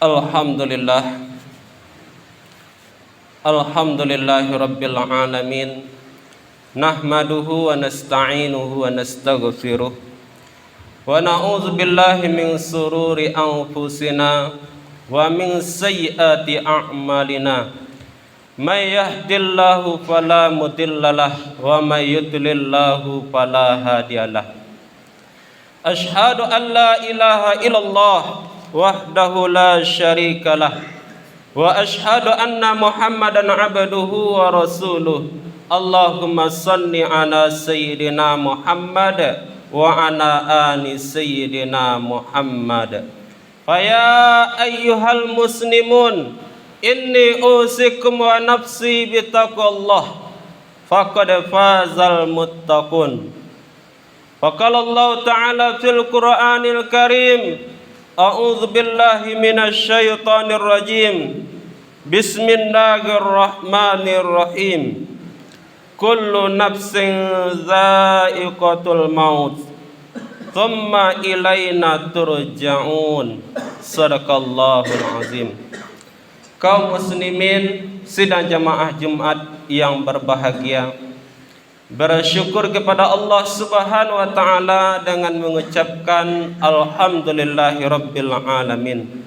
Alhamdulillah. Alhamdulillahi rabbil alamin. Nahmaduhu wa nasta'inuhu wa nastaghfiruh. Wa na'udzu billahi min sururi anfusina wa min sayyiati a'malina. May yahdihillahu fala mudhillalah wa may yudlillahu fala hadiyalah. Asyhadu an la ilaha illallah wahdahu la syarikalah wa asyhadu anna Muhammadan abduhu wa rasuluh. Allahumma salli ala sayyidina Muhammad wa ala ali sayyidina Muhammad. Faya ayyuhal muslimun, inni usikum wa nafsi bitaqwallah, faqad fazal muttaqun. Faqala Allah Ta'ala fil Qur'anil Karim, a'udzu billahi minasy syaithanir rajim. Bismillahirrahmanirrahim. Kullu nafsin dha'iqatul maut, thumma ilaina turja'un. Shadaqallahul azim. Kaum muslimin sidang jamaah Jumat yang berbahagia, bersyukur kepada Allah Subhanahu wa taala dengan mengucapkan alhamdulillahirabbil alamin.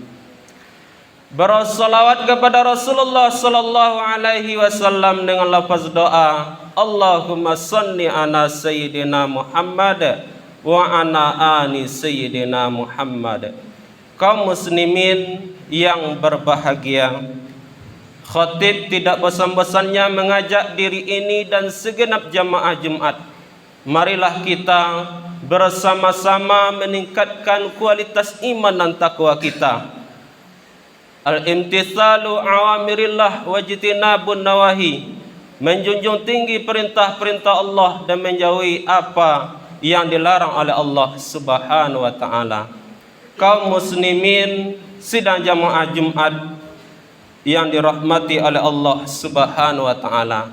Bersalawat kepada Rasulullah sallallahu alaihi wasallam dengan lafaz doa, Allahumma shalli ala sayyidina Muhammad wa ala ali sayyidina Muhammad. Kaum muslimin yang berbahagia, khatib tidak bosan-bosannya mengajak diri ini dan segenap jamaah Jumat, marilah kita bersama-sama meningkatkan kualitas iman dan takwa kita. Al-imtithalu awamirillah wajtinabun nawahi, menjunjung tinggi perintah-perintah Allah dan menjauhi apa yang dilarang oleh Allah Subhanahu wa taala. Kaum muslimin sidang jamaah Jumat yang dirahmati oleh Allah Subhanahu wa taala.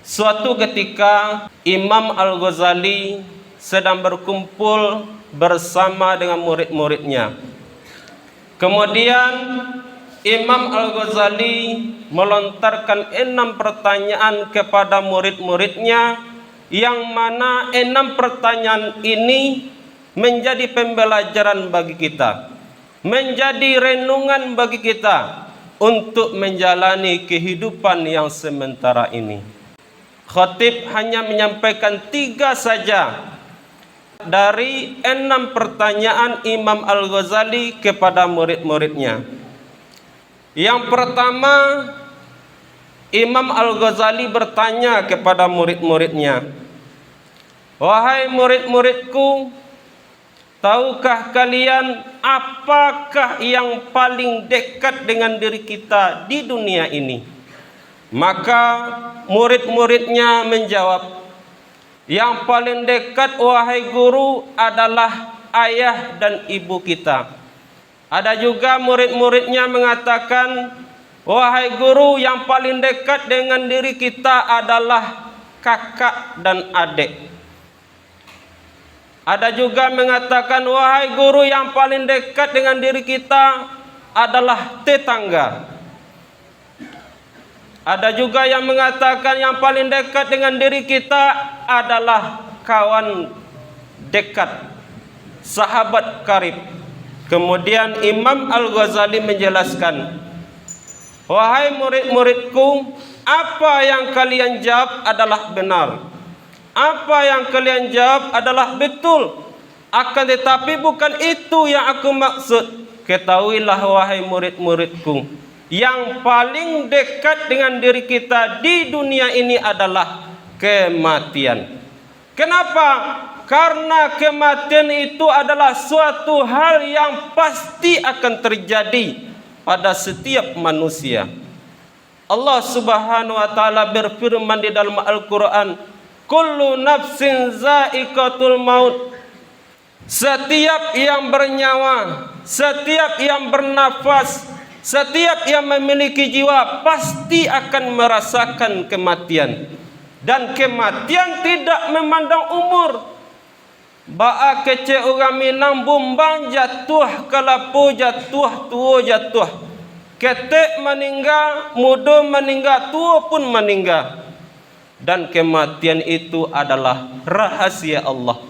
Suatu ketika Imam Al-Ghazali sedang berkumpul bersama dengan murid-muridnya. Kemudian Imam Al-Ghazali melontarkan 6 pertanyaan kepada murid-muridnya, yang mana 6 pertanyaan ini menjadi pembelajaran bagi kita, menjadi renungan bagi kita untuk menjalani kehidupan yang sementara ini. Khatib hanya menyampaikan 3 saja dari 6 pertanyaan Imam Al-Ghazali kepada murid-muridnya. Yang pertama, Imam Al-Ghazali bertanya kepada murid-muridnya, wahai murid-muridku, tahukah kalian apakah yang paling dekat dengan diri kita di dunia ini? Maka murid-muridnya menjawab, yang paling dekat wahai guru adalah ayah dan ibu kita. Ada juga murid-muridnya mengatakan, wahai guru, yang paling dekat dengan diri kita adalah kakak dan adik. Ada juga mengatakan, wahai guru, yang paling dekat dengan diri kita adalah tetangga. Ada juga yang mengatakan yang paling dekat dengan diri kita adalah kawan dekat, sahabat karib. Kemudian Imam Al-Ghazali menjelaskan, wahai murid-muridku, apa yang kalian jawab adalah benar. Apa yang kalian jawab adalah betul. Akan tetapi bukan itu yang aku maksud. Ketahuilah wahai murid-muridku, yang paling dekat dengan diri kita di dunia ini adalah kematian. Kenapa? Karena kematian itu adalah suatu hal yang pasti akan terjadi pada setiap manusia. Allah Subhanahu wa taala berfirman di dalam Al-Qur'an, kullu nafsin za'iqatul maut. Setiap yang bernyawa, setiap yang bernafas, setiap yang memiliki jiwa pasti akan merasakan kematian. Dan kematian tidak memandang umur. Ba'a kecil orang Minang bumbang jatuh, kelapu jatuh, tua jatuh. Ketek meninggal, muda meninggal, tua pun meninggal. Dan kematian itu adalah rahasia Allah.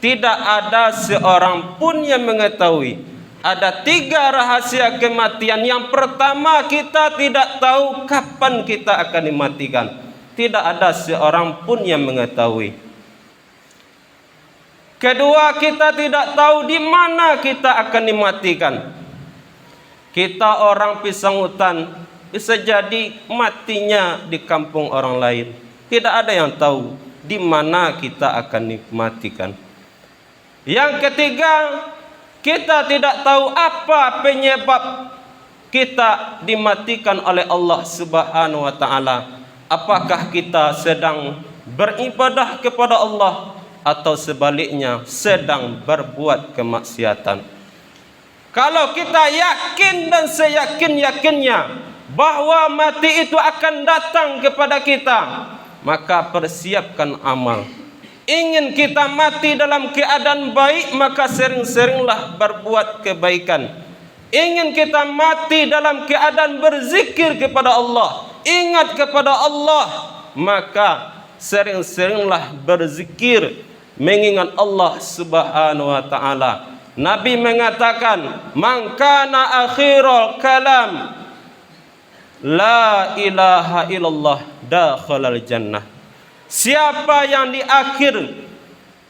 Tidak ada seorang pun yang mengetahui. Ada 3 rahasia kematian. Yang pertama, kita tidak tahu kapan kita akan dimatikan. Tidak ada seorang pun yang mengetahui. Kedua, kita tidak tahu di mana kita akan dimatikan. Kita orang pisang hutan, bisa jadi matinya di kampung orang lain. Tidak ada yang tahu di mana kita akan dimatikan. Yang ketiga, kita tidak tahu apa penyebab kita dimatikan oleh Allah Subhanahu wa taala. Apakah kita sedang beribadah kepada Allah atau sebaliknya sedang berbuat kemaksiatan. Kalau kita yakin dan seyakin-yakinnya bahwa mati itu akan datang kepada kita, maka persiapkan amal. Ingin kita mati dalam keadaan baik, maka sering-seringlah berbuat kebaikan. Ingin kita mati dalam keadaan berzikir kepada Allah, ingat kepada Allah, maka sering-seringlah berzikir, mengingat Allah Subhanahu wa taala. Nabi mengatakan, "Man kana akhirul kalam la ilaha illallah dakhalal jannah." Siapa yang di akhir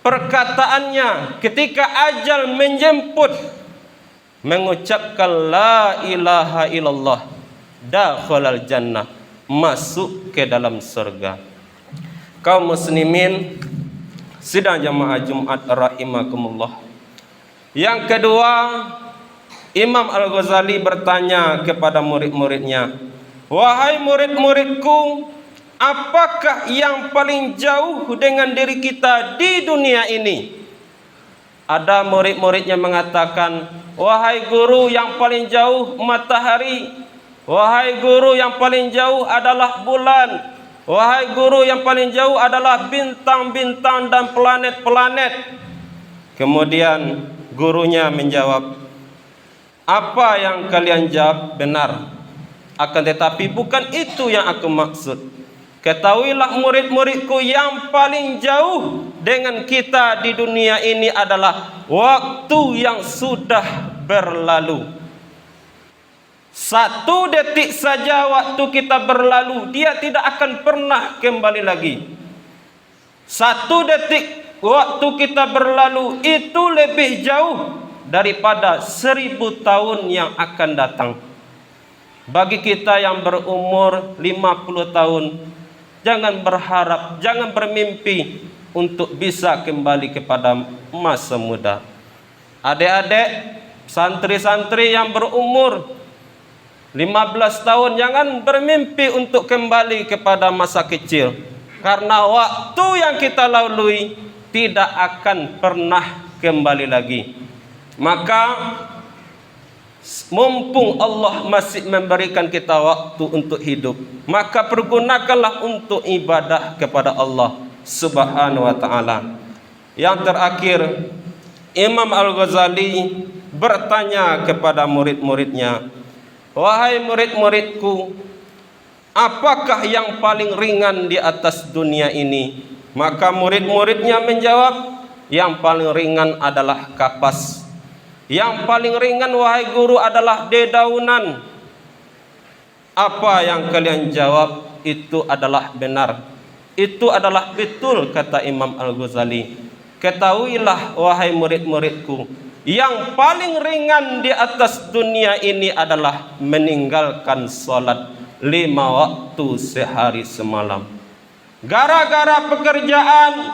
perkataannya ketika ajal menjemput mengucapkan la ilaha illallah dakhalal jannah, masuk ke dalam surga. Kaum muslimin sidang jamaah Jumat rahimakumullah. Yang kedua, Imam Al-Ghazali bertanya kepada murid-muridnya, "Wahai murid-muridku, apakah yang paling jauh dengan diri kita di dunia ini?" Ada murid-muridnya mengatakan, "Wahai guru, yang paling jauh matahari. Wahai guru, yang paling jauh adalah bulan. Wahai guru, yang paling jauh adalah bintang-bintang dan planet-planet." Kemudian gurunya menjawab, "Apa yang kalian jawab benar. Akan tetapi bukan itu yang aku maksud. Ketahuilah murid-muridku, yang paling jauh dengan kita di dunia ini adalah waktu yang sudah berlalu. 1 detik saja waktu kita berlalu, dia tidak akan pernah kembali lagi. 1 detik waktu kita berlalu itu lebih jauh daripada 1000 tahun yang akan datang. Bagi kita yang berumur 50 tahun, jangan berharap, jangan bermimpi untuk bisa kembali kepada masa muda. Adik-adik, santri-santri yang berumur 15 tahun, jangan bermimpi untuk kembali kepada masa kecil. Karena waktu yang kita lalui tidak akan pernah kembali lagi. Maka mumpung Allah masih memberikan kita waktu untuk hidup, maka pergunakanlah untuk ibadah kepada Allah Subhanahu wa taala. Yang terakhir, Imam Al-Ghazali bertanya kepada murid-muridnya, "Wahai murid-muridku, apakah yang paling ringan di atas dunia ini?" Maka murid-muridnya menjawab, "Yang paling ringan adalah kapas. Yang paling ringan wahai guru adalah dedaunan." Apa yang kalian jawab itu adalah benar. Itu adalah betul, kata Imam Al-Ghazali. Ketahuilah wahai murid-muridku, yang paling ringan di atas dunia ini adalah meninggalkan salat 5 waktu sehari semalam. Gara-gara pekerjaan,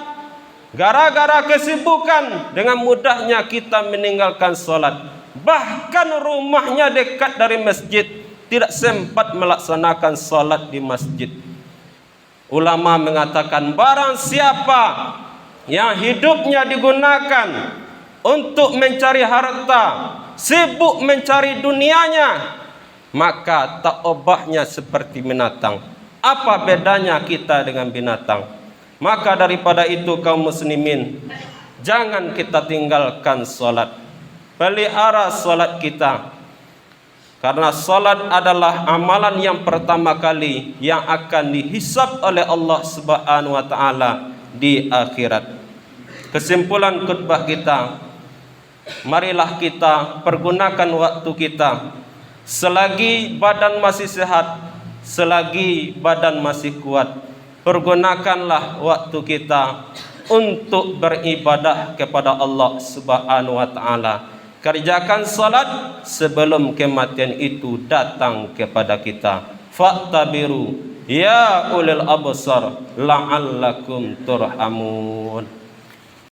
gara-gara kesibukan, dengan mudahnya kita meninggalkan salat. Bahkan rumahnya dekat dari masjid, tidak sempat melaksanakan salat di masjid. Ulama mengatakan, barang siapa yang hidupnya digunakan untuk mencari harta, sibuk mencari dunianya, maka tak obahnya seperti binatang. Apa bedanya kita dengan binatang? Maka daripada itu kaum muslimin, Jangan kita tinggalkan salat. Pelihara salat kita. Karena salat adalah amalan yang pertama kali yang akan dihisab oleh Allah Subhanahu wa taala di akhirat. Kesimpulan khutbah kita, marilah kita pergunakan waktu kita selagi badan masih sehat, selagi badan masih kuat. Pergunakanlah waktu kita untuk beribadah kepada Allah Subhanahu wa taala. Kerjakan salat sebelum kematian itu datang kepada kita. Fa'tabiru ya ulil absar la'allakum turhamun.